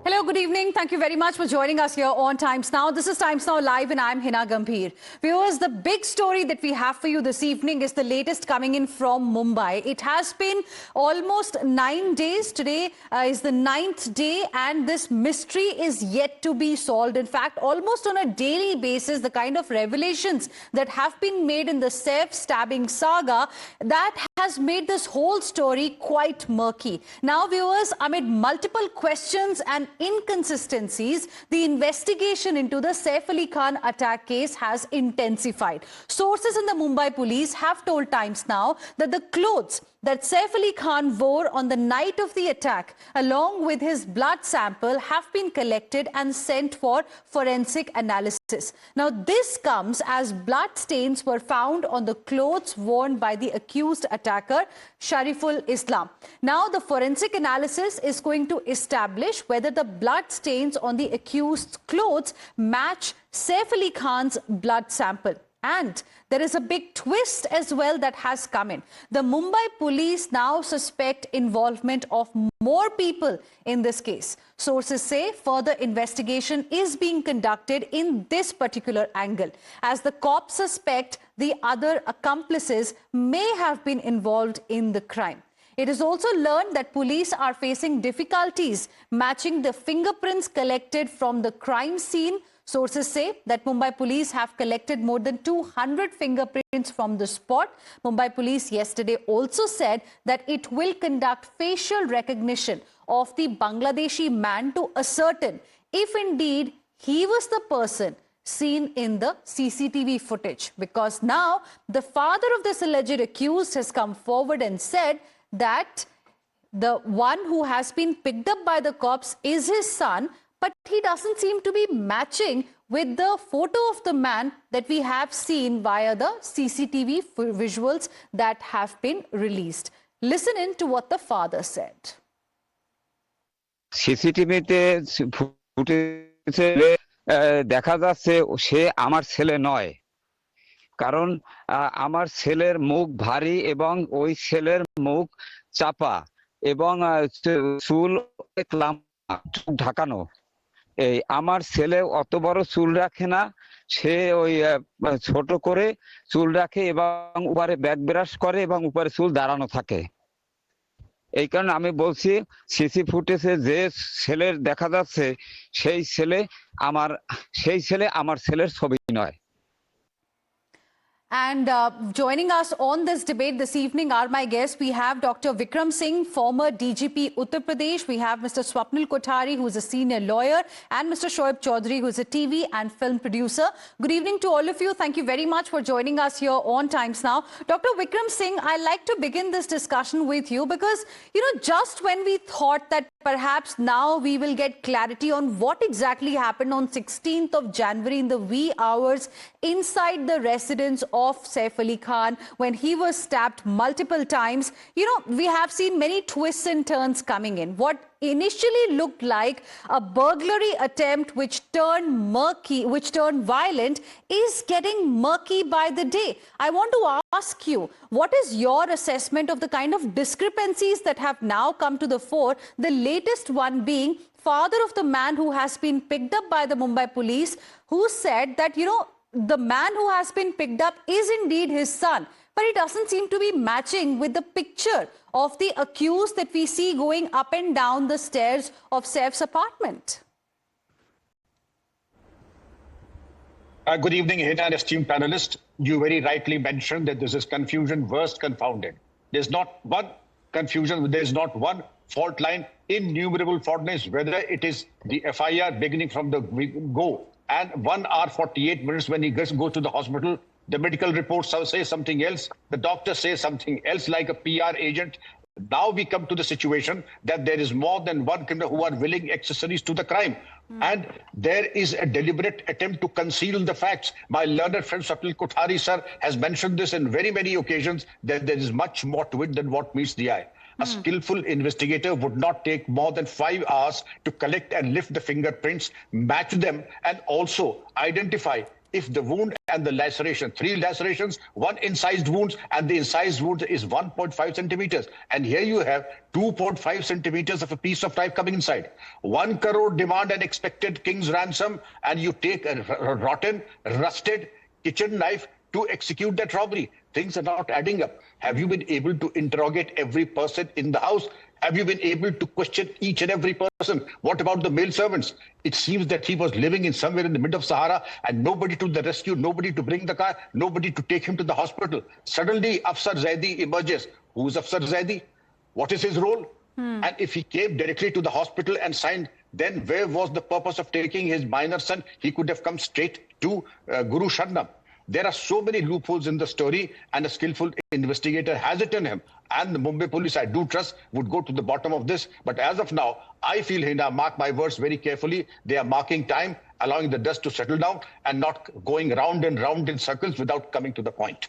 Hello, good evening. Thank you very much for joining us here on Times Now. This is Times Now Live and I'm Hina Gambhir. Viewers, the big story that we have for you this evening is the latest coming in from Mumbai. It has been almost 9 days. Today is the 9th day and this mystery is yet to be solved. In fact, almost on a daily basis, the kind of revelations that have been made in the Saif stabbing saga, that has made this whole story quite murky. Now, viewers, amid multiple questions and inconsistencies, the investigation into the Saif Ali Khan attack case has intensified. Sources in the Mumbai police have told Times Now that the clothes that Saif Ali Khan wore on the night of the attack, along with his blood sample, have been collected and sent for forensic analysis. Now, this comes as blood stains were found on the clothes worn by the accused attacker, Shariful Islam. Now, the forensic analysis is going to establish whether the blood stains on the accused's clothes match Saif Ali Khan's blood sample. And there is a big twist as well that has come in. The Mumbai police now suspect involvement of more people in this case. Sources say further investigation is being conducted in this particular angle, as the cops suspect the other accomplices may have been involved in the crime. It is also learned that police are facing difficulties matching the fingerprints collected from the crime scene. Sources say that Mumbai police have collected more than 200 fingerprints from the spot. Mumbai police yesterday also said that it will conduct facial recognition of the Bangladeshi man to ascertain if indeed he was the person seen in the CCTV footage. Because now the father of this alleged accused has come forward and said that the one who has been picked up by the cops is his son, but he doesn't seem to be matching with the photo of the man that we have seen via the CCTV visuals that have been released. Listen in to what the father said. CCTV-তে ফুটেজে দেখা যাচ্ছে সে আমার ছেলে নয়, কারণ আমার ছেলের মুখ ভারী এবং ওই ছেলের মুখ চাপা এবং চুল ঢাকানো। এই আমার ছেলে অত বড় চুল রাখে না, সে ওই ছোট করে চুল রাখে এবং উপরে ব্যাক ব্রাশ করে এবং উপরে চুল দাঁড়ানো থাকে। এই কারণে আমি বলছি সিসি ফুটেজে যে ছেলের দেখা যাচ্ছে সেই ছেলে আমার ছেলের ছবি নয়। And joining us on this debate this evening are my guests. We have Dr. Vikram Singh, former DGP Uttar Pradesh. We have Mr. Swapnil Kothari, who is a senior lawyer, and Mr. Shoaib Chaudhary, who is a TV and film producer. Good evening to all of you. Thank you very much for joining us here on Times Now. Dr. Vikram Singh, I'd like to begin this discussion with you because, just when we thought that perhaps now we will get clarity on what exactly happened on 16th of January in the wee hours inside the residence of Saif Ali Khan when he was stabbed multiple times, we have seen many twists and turns coming in. What initially looked like a burglary attempt which turned murky, which turned violent, is getting murky by the day. I want to ask you, what is your assessment of the kind of discrepancies that have now come to the fore, the latest one being father of the man who has been picked up by the Mumbai police, who said that, the man who has been picked up is indeed his son, but it doesn't seem to be matching with the picture of the accused that we see going up and down the stairs of Saif's apartment. Good evening, Hina and esteemed panelists. You very rightly mentioned that this is confusion worst confounded. There's not one confusion, there's not one fault line, innumerable fault lines, whether it is the FIR beginning from the go, and 1 hour 48 minutes when he goes to the hospital, the medical reports say something else, the doctor says something else like a PR agent. Now we come to the situation that there is more than one criminal who are willing accessories to the crime. And there is a deliberate attempt to conceal the facts. My learned friend Swapnil Kothari sir has mentioned this in very many occasions, that there is much more to it than what meets the eye. A skillful investigator would not take more than 5 hours to collect and lift the fingerprints, match them, and also identify if the wound and the laceration, 3 lacerations, 1 incised wounds, and the incised wound is 1.5 centimeters. And here you have 2.5 centimeters of a piece of knife coming inside. 1 crore demand and expected king's ransom, and you take a rotten, rusted kitchen knife to execute that robbery. Things are not adding up. Have you been able to interrogate every person in the house? Have you been able to question each and every person? What about the male servants? It seems that he was living in somewhere in the middle of Sahara and nobody to the rescue, nobody to bring the car, nobody to take him to the hospital. Suddenly, Afsar Zaidi emerges. Who's Afsar Zaidi? What is his role? And if he came directly to the hospital and signed, then where was the purpose of taking his minor son? He could have come straight to Guru Sharnam. There are so many loopholes in the story, and a skillful investigator has it in him. And the Mumbai police, I do trust, would go to the bottom of this. But as of now, I feel, Hina, mark my words very carefully, they are marking time, allowing the dust to settle down and not going round and round in circles without coming to the point.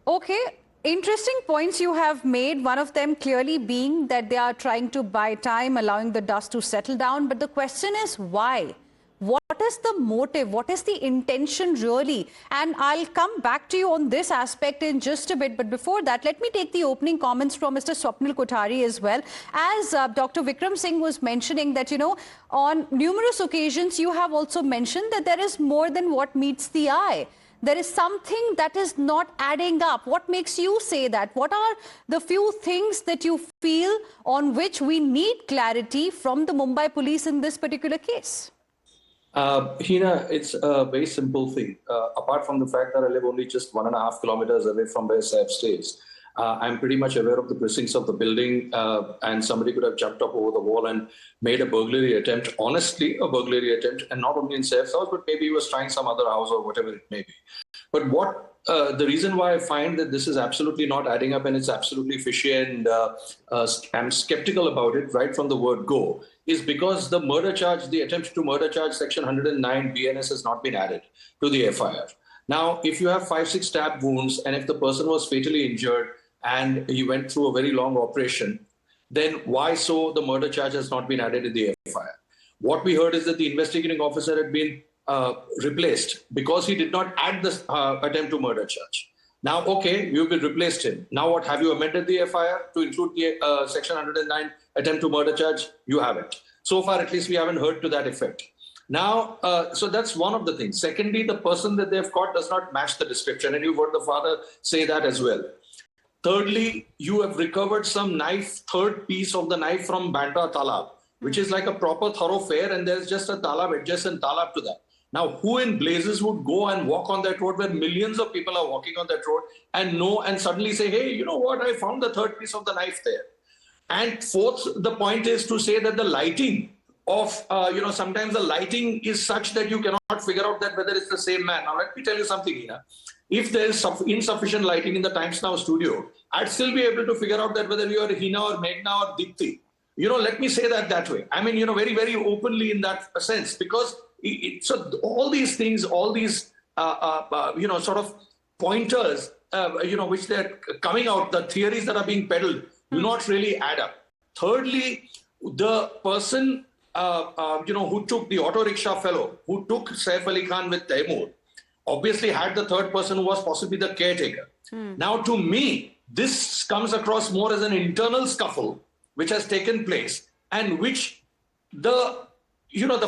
Okay. Interesting points you have made. One of them clearly being that they are trying to buy time, allowing the dust to settle down. But the question is why? What is the motive? What is the intention really? And I'll come back to you on this aspect in just a bit. But before that, let me take the opening comments from Mr. Swapnil Kothari as well. As Dr. Vikram Singh was mentioning that, you know, on numerous occasions, you have also mentioned that there is more than what meets the eye. There is something that is not adding up. What makes you say that? What are the few things that you feel on which we need clarity from the Mumbai police in this particular case? Hina, it's a very simple thing. Apart from the fact that I live only just 1.5 kilometers away from where Saif stays, I'm pretty much aware of the precincts of the building, and somebody could have jumped up over the wall and made a burglary attempt, honestly, a burglary attempt, and not only in Saif's house, but maybe he was trying some other house or whatever it may be. But what the reason why I find that this is absolutely not adding up and it's absolutely fishy, and I'm skeptical about it right from the word go, is because the murder charge, the attempt to murder charge, section 109 BNS has not been added to the FIR. Now, if you have 5-6 stab wounds and if the person was fatally injured and he went through a very long operation, then why so the murder charge has not been added in the FIR? What we heard is that the investigating officer had been replaced because he did not add the attempt to murder charge. Now, okay, you've been replaced him. Now what, have you amended the FIR to include the section 109 attempt to murder charge? You haven't. So far, at least we haven't heard to that effect. Now, so that's one of the things. Secondly, the person that they've caught does not match the description, and you've heard the father say that as well. Thirdly, you have recovered some knife, third piece of the knife from Bandra Talab, which is like a proper thoroughfare, and there's just a Talab adjacent Talab to that. Now, who in blazes would go and walk on that road where millions of people are walking on that road and suddenly say, hey, you know what, I found the third piece of the knife there. And fourth, the point is to say that the lighting of, sometimes the lighting is such that you cannot figure out that whether it's the same man. Now, let me tell you something, Hina. If there is insufficient lighting in the Times Now studio, I'd still be able to figure out that whether you are Hina or Meghna or Dipti. Let me say that way. I mean, very, very openly in that sense, because so all these things, all these, sort of pointers, which they're coming out, the theories that are being peddled do not really add up. Thirdly, the person, who took the auto rickshaw fellow, who took Saif Ali Khan with Taimur, obviously had the third person who was possibly the caretaker. Now, to me, this comes across more as an internal scuffle which has taken place and which the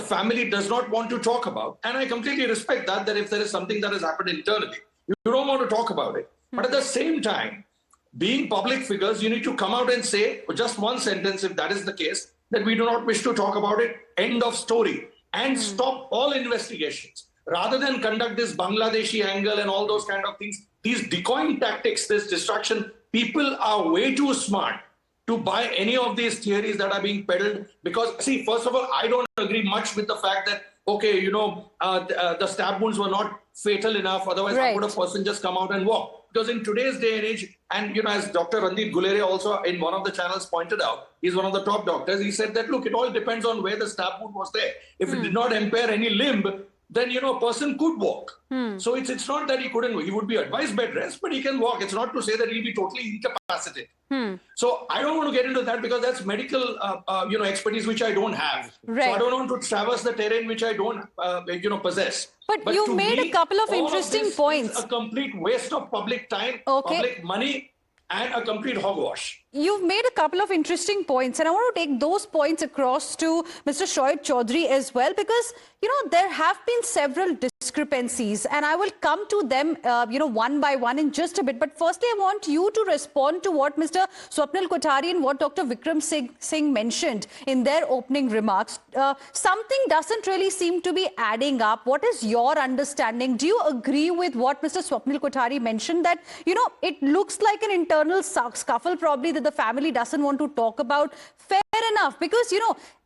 family does not want to talk about. And I completely respect that if there is something that has happened internally, you don't want to talk about it. But at the same time, being public figures, you need to come out and say just one sentence, if that is the case, that we do not wish to talk about it, end of story, and stop all investigations. Rather than conduct this Bangladeshi angle and all those kind of things, these decoying tactics, this distraction, people are way too smart to buy any of these theories that are being peddled. Because, see, first of all, I don't agree much with the fact that, okay, the stab wounds were not fatal enough. Otherwise, how would a person just come out and walk? Because in today's day and age, and, as Dr. Randeep Gulere also in one of the channels pointed out, he's one of the top doctors, he said that, look, it all depends on where the stab wound was there. If it did not impair any limb, then, a person could walk. So it's not that he couldn't, he would be advised bed rest, but he can walk. It's not to say that he'll be totally incapacitated. So I don't want to get into that because that's medical, expertise, which I don't have. Right. So I don't want to traverse the terrain which I don't, possess. But you've made a couple of interesting points. It's a complete waste of public time, public money, and a complete hogwash. You've made a couple of interesting points, and I want to take those points across to Mr. Shoaib Chaudhary as well, because, there have been several discrepancies, and I will come to them, one by one in just a bit. But firstly, I want you to respond to what Mr. Swapnil Kothari and what Dr. Vikram Singh mentioned in their opening remarks. Something doesn't really seem to be adding up. What is your understanding? Do you agree with what Mr. Swapnil Kothari mentioned, that, it looks like an internal scuffle probably that the family doesn't want to talk about? Fair enough, because,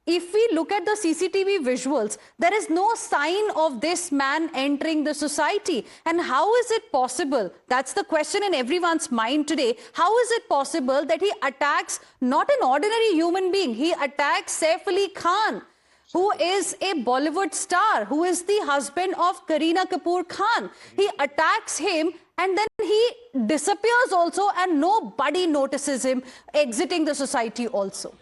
if we look at the CCTV visuals, there is no sign of this man entering the society. And how is it possible? That's the question in everyone's mind today. How is it possible that he attacks not an ordinary human being? He attacks Saif Ali Khan, who is a Bollywood star, who is the husband of Kareena Kapoor Khan. He attacks him and then he disappears also, and nobody notices him exiting the society also.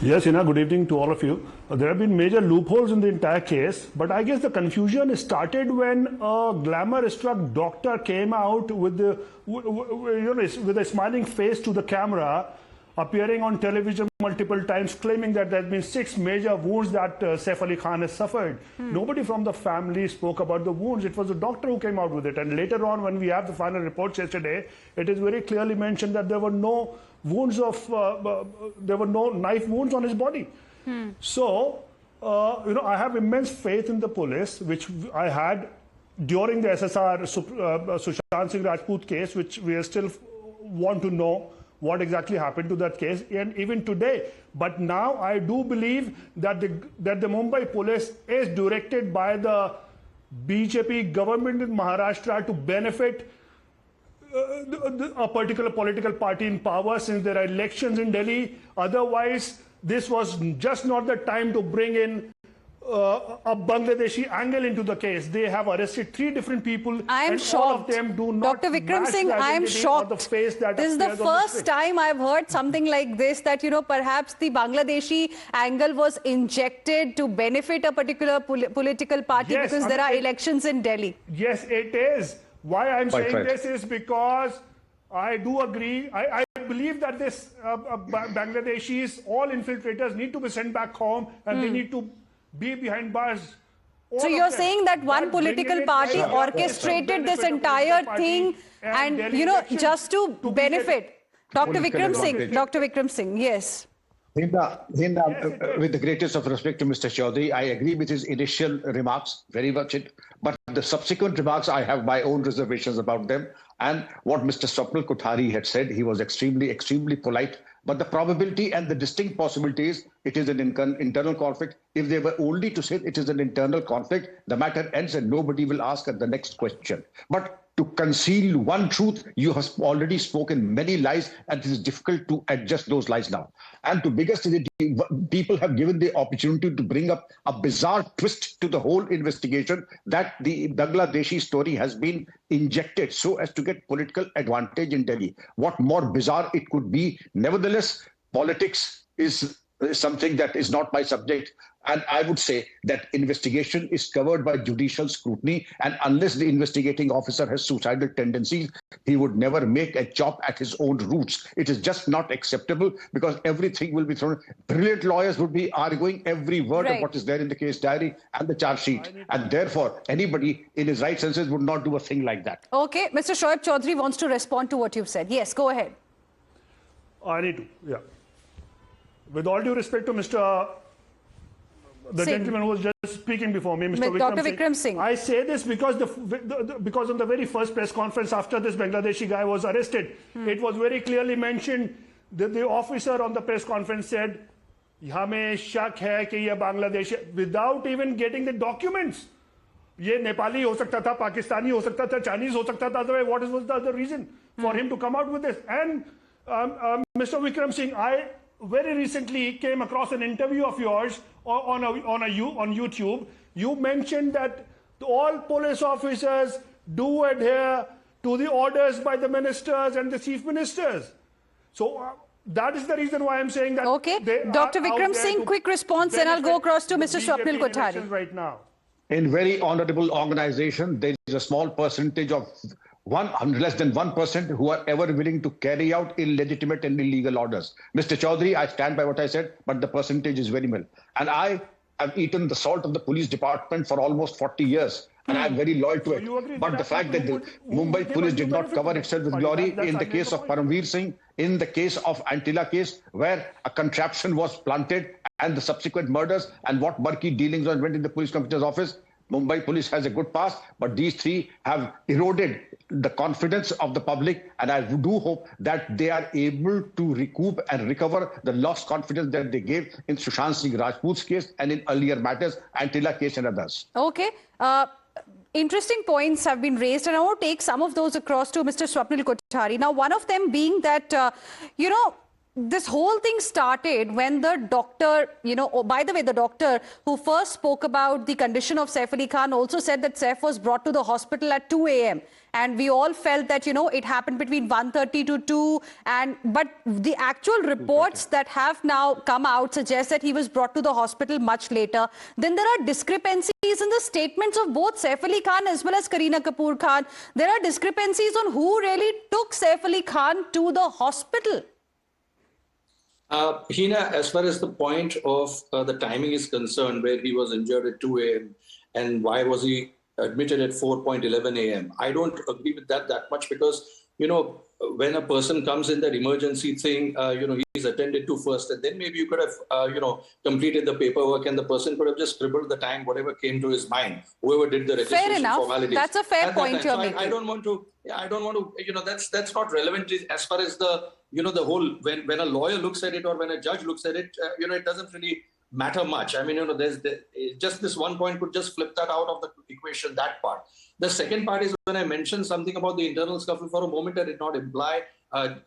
Yes, good evening to all of you. There have been major loopholes in the entire case, but I guess the confusion started when a glamour-struck doctor came out with with a smiling face to the camera, appearing on television multiple times, claiming that there have been 6 major wounds that Saif Ali Khan has suffered. Nobody from the family spoke about the wounds. It was the doctor who came out with it. And later on, when we have the final reports yesterday, it is very clearly mentioned that there were no wounds there were no knife wounds on his body. So, I have immense faith in the police, which I had during the SSR Sushant Singh Rajput case, which we still want to know what exactly happened to that case, and even today. But now I do believe that the Mumbai police is directed by the BJP government in Maharashtra to benefit a particular political party in power, since there are elections in Delhi. Otherwise, this was just not the time to bring in a Bangladeshi angle into the case. They have arrested 3 different people. I am and shocked. All of them do not Dr. Vikram match Singh, the I am identity shocked. or the face that This is the appears on the first screen. time I've heard something like this, that, perhaps the Bangladeshi angle was injected to benefit a particular political party, Yes, because there are elections in Delhi. Yes, it is. Why I'm Quite saying right. this is because I do agree. I believe that this Bangladeshis, all infiltrators, need to be sent back home, and they need to be behind bars. All So of you're them. saying that one That political bringing it party right orchestrated this benefit of entire political thing, party and, Delhi elections just to be benefit. Dr. Political Vikram Singh, advantage. Dr. Vikram Singh, yes. Hinda, with the greatest of respect to Mr. Chaudhary, I agree with his initial remarks, very much it. But the subsequent remarks, I have my own reservations about them. And what Mr. Swapnil Kothari had said, he was extremely, extremely polite. But the probability and the distinct possibility is it is an internal conflict. If they were only to say it is an internal conflict, the matter ends and nobody will ask at the next question. But to conceal one truth, you have already spoken many lies, and it is difficult to adjust those lies now. And to biggest, people have given the opportunity to bring up a bizarre twist to the whole investigation, that the Bangladeshi story has been injected so as to get political advantage in Delhi. What more bizarre it could be? Nevertheless, politics is something that is not my subject. And I would say that investigation is covered by judicial scrutiny. And unless the investigating officer has suicidal tendencies, he would never make a chop at his own roots. It is just not acceptable, because everything will be thrown. Brilliant lawyers would be arguing every word of what is there in the case diary and the charge sheet. And therefore, anybody in his right senses would not do a thing like that. Okay, Mr. Shoaib Chaudhary wants to respond to what you've said. Yes, go ahead. I need to, yeah. With all due respect to the Singh. gentleman who was just speaking before me, Mr. Dr. Vikram Singh. I say this because because on the very first press conference after this Bangladeshi guy was arrested, it was very clearly mentioned that the officer on the press conference said, "Hame shak hai ki ye Bangladeshi," without even getting the documents. ये नेपाली हो सकता था, पाकिस्तानी हो सकता था, Chinese हो सकता था. Otherwise, what was the other reason for him to come out with this? And Mr. Vikram Singh, I very recently came across an interview of yours on YouTube. You mentioned that all police officers do adhere to the orders by the ministers and the chief ministers. So that is the reason why I'm saying that. Okay, Dr. Vikram Singh, quick response, and I'll go across to Mr. Swapnil Kothari. Right now. In very honorable organization, there is a small percentage of less than 1% who are ever willing to carry out illegitimate and illegal orders. Mr. Chaudhary, I stand by what I said, but the percentage is very minimal. And I have eaten the salt of the police department for almost 40 years. And I'm very loyal to it. But the fact that the Mumbai police did not cover itself with glory in the case of Paramveer Singh, in the case of Antila case, where a contraption was planted and the subsequent murders and what murky dealings went in the police commissioner's office, Mumbai police has a good past, but these three have eroded the confidence of the public, and I do hope that they are able to recoup and recover the lost confidence that they gave in Sushant Singh Rajput's case and in earlier matters, Antila case and others. Okay. Interesting points have been raised, and I want to take some of those across to Mr. Swapnil Kothari. Now, one of them being that, this whole thing started when the doctor, by the way, the doctor who first spoke about the condition of Saif Ali Khan also said that Saif was brought to the hospital at 2 a.m. And we all felt that, it happened between 1:30 to 2. But the actual reports that have now come out suggest that he was brought to the hospital much later. Then there are discrepancies in the statements of both Saif Ali Khan as well as Kareena Kapoor Khan. There are discrepancies on who really took Saif Ali Khan to the hospital. Hina, as far as the point of the timing is concerned, where he was injured at 2 a.m. and why was he admitted at 4:11 a.m., I don't agree with that much because, when a person comes in that emergency thing, he's attended to first, and then maybe you could have, completed the paperwork and the person could have just scribbled the time, whatever came to his mind, whoever did the registration formalities. That's a fair point you're making. I don't want to, that's not relevant as far as the, the whole, when a lawyer looks at it or when a judge looks at it, it doesn't really matter much. I mean, there's just this one point could just flip that out of the equation, that part. The second part is when I mentioned something about the internal scuffle for a moment, I did not imply, that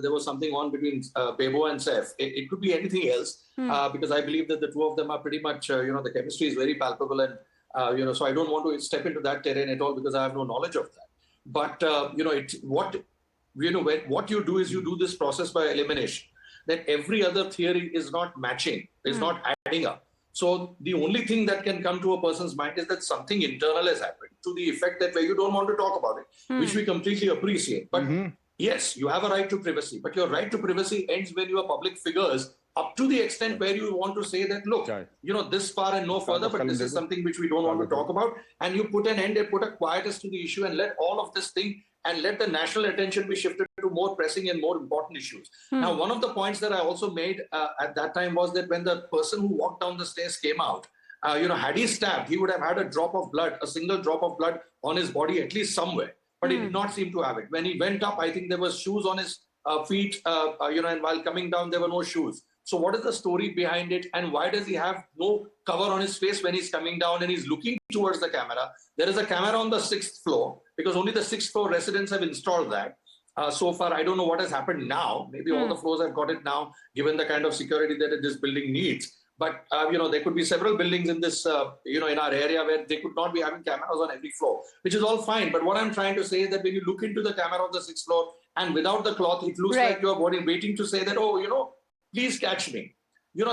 there was something on between Bebo and Saif. It could be anything else, because I believe that the two of them are pretty much, the chemistry is very palpable, and, so I don't want to step into that terrain at all because I have no knowledge of that. But, what you do is you do this process by elimination, that every other theory is not matching, is not adding up. So the only thing that can come to a person's mind is that something internal has happened to the effect that where you don't want to talk about it, which we completely appreciate. But yes, you have a right to privacy, but your right to privacy ends when you are public figures up to the extent where you want to say that, look, this far and no further, but this is something which we don't want to talk about. And you put an end and put a quietus to the issue and let all of this thing and let the national attention be shifted to more pressing and more important issues. Now, one of the points that I also made at that time was that when the person who walked down the stairs came out, had he stabbed, he would have had a drop of blood, a single drop of blood on his body, at least somewhere. But he did not seem to have it. When he went up, I think there was shoes on his feet, and while coming down, there were no shoes. So what is the story behind it? And why does he have no cover on his face when he's coming down and he's looking towards the camera? There is a camera on the 6th floor because only the 6th floor residents have installed that. So far, I don't know what has happened now. Maybe all the floors have got it now, given the kind of security that this building needs. But, there could be several buildings in this, in our area where they could not be having cameras on every floor, which is all fine. But what I'm trying to say is that when you look into the camera of the 6th floor and without the cloth, it looks like you're waiting to say that, please catch me,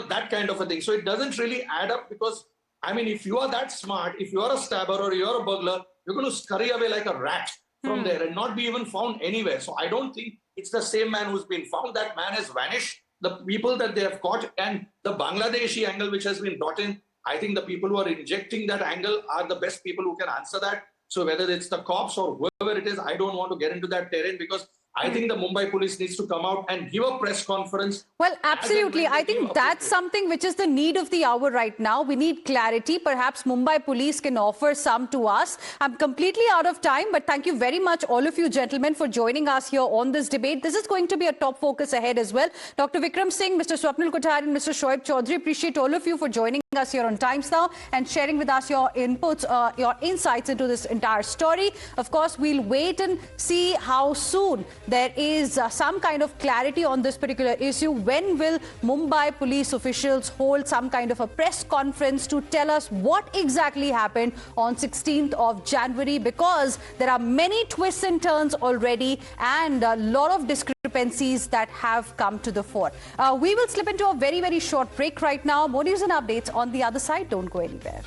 that kind of a thing. So it doesn't really add up because, if you are that smart, if you're a stabber or you're a burglar, you're going to scurry away like a rat from there and not be even found anywhere. So I don't think it's the same man who's been found. That man has vanished. The people that they have caught and the Bangladeshi angle which has been brought in, I think the people who are injecting that angle are the best people who can answer that. So whether it's the cops or whoever it is, I don't want to get into that terrain because I think the Mumbai police needs to come out and give a press conference. Well, absolutely. I think that's something which is the need of the hour right now. We need clarity. Perhaps Mumbai police can offer some to us. I'm completely out of time, but thank you very much, all of you gentlemen, for joining us here on this debate. This is going to be a top focus ahead as well. Dr. Vikram Singh, Mr. Swapnil Kothari and Mr. Shoaib Chaudhary, appreciate all of you for joining us here on Times Now and sharing with us your inputs, your insights into this entire story. Of course, we'll wait and see how soon there is some kind of clarity on this particular issue. When will Mumbai police officials hold some kind of a press conference to tell us what exactly happened on 16th of January? Because there are many twists and turns already and a lot of discrepancies that have come to the fore. We will slip into a very, very short break right now. More news and updates on the other side. Don't go anywhere.